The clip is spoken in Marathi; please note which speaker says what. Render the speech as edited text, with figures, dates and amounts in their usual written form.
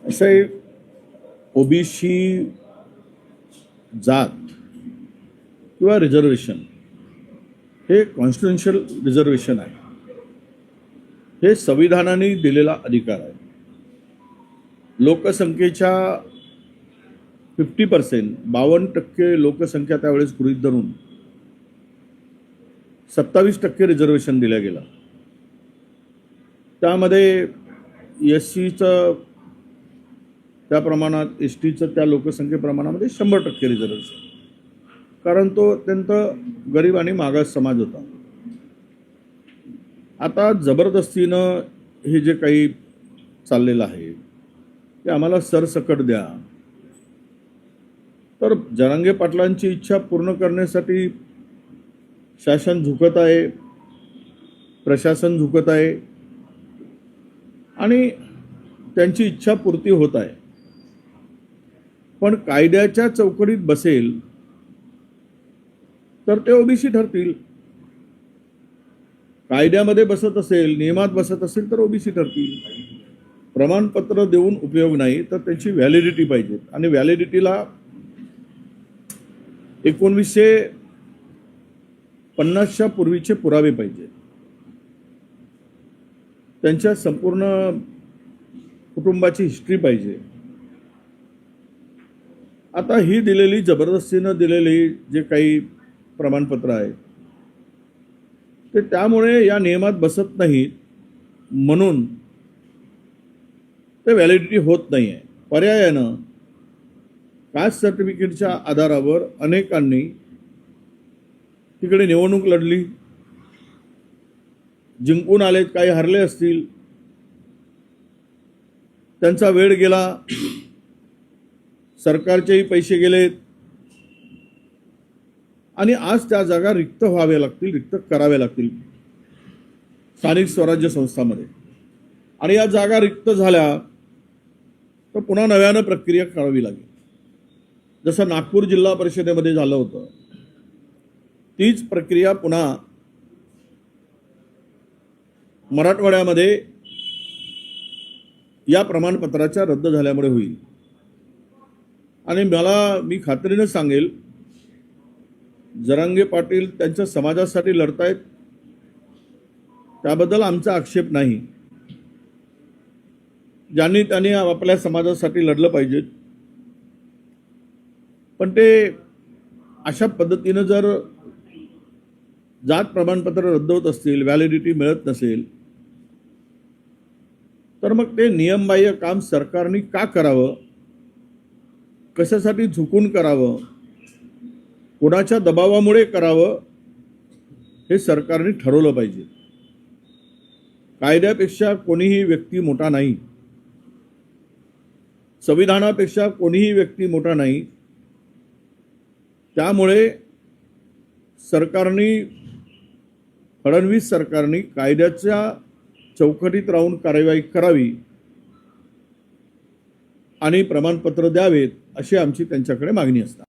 Speaker 1: असं आहे, ओबीसी जात किंवा रिझर्वेशन हे कॉन्स्टिट्युशनल रिझर्वेशन आहे. हे संविधानाने दिलेला अधिकार आहे. लोकसंख्येच्या 50% 52% लोकसंख्या त्यावेळेस गृहीत धरून 27% रिझर्वेशन दिलं गेलं. त्यामध्ये एससीचं त्या प्रमाणात, एसटीचं त्या लोकसंख्येप्रमाणामध्ये 100% रिझर्वेशन, कारण तो अत्यंत गरीब आणि मागास समाज होता. आता जबरदस्तीनं हे जे काही चाललेलं आहे ते आम्हाला सरसकट द्या, तर जरांगे पाटलांची इच्छा पूर्ण करण्यासाठी शासन झुकत आहे, प्रशासन झुकत आहे आणि त्यांची इच्छा पूर्ती होत आहे. पण कायद्याच्या चौकटीत बसेल तर ते ओबीसी ठरतील. कायद्यामध्ये बसत असेल, नियमात बसत असेल तर ओबीसी ठरतील. प्रमाणपत्र देऊन उपयोग नाही, तर त्याची व्हॅलिडिटी पाहिजे आणि व्हॅलिडिटीला 1950च्या पूर्वीचे पुरावे पाहिजे. त्यांच्या संपूर्ण कुटुंबाची हिस्ट्री पाहिजे. आता ही दिलेली, जबरदस्तीनं दिलेली जे काही प्रमाणपत्र आहे ते त्यामुळे या नियमात बसत नाहीत, म्हणून ते व्हॅलिडिटी होत नाही आहे. पर्यायानं कास्ट सर्टिफिकेटच्या आधारावर अनेकांनी तिकडे निवडणूक लढली, जिंकून आलेत, काही हरले असतील, त्यांचा वेळ गेला, सरकारचेही पैसे गेलेत आणि आज त्या जागा रिक्त व्हाव्या लागतील, रिक्त कराव्या लागतील स्थानिक स्वराज्य संस्थांमध्ये. आणि या जागा रिक्त झाल्या तर पुन्हा नव्यानं प्रक्रिया करावी लागेल. जसं नागपूर जिल्हा परिषदेमध्ये झालं होतं, तीच प्रक्रिया पुन्हा मराठवाड्यामध्ये या प्रमाणपत्राच्या रद्द झाल्यामुळे होईल. आणि मी खात्रीनं सांगेल, जरांगे पाटील त्यांच्या समाजासाठी लढतायत, त्याबद्दल आमचा आक्षेप नाही. त्यांनी आपल्या समाजासाठी लढलं पाहिजे, पण ते अशा पद्धतीनं जर जात प्रमाणपत्र रद्द होत असतील, व्हॅलिडिटी मिळत नसेल, तर मग ते नियमबाह्य काम सरकारने का करावं, कशासाठी झुकून करावं, कोणाच्या दबावामुळे करावं, हे सरकारने ठरवलं पाहिजे. कायद्यापेक्षा कोणीही व्यक्ती मोठा नाही, संविधानापेक्षा कोणीही व्यक्ती मोठा नाही. त्यामुळे फडणवीस सरकारने कायद्याच्या चौकटीत राहून कार्यवाही करावी आणि प्रमाणपत्र द्यावेत, अशी आमची त्यांच्याकडे मागणी असते.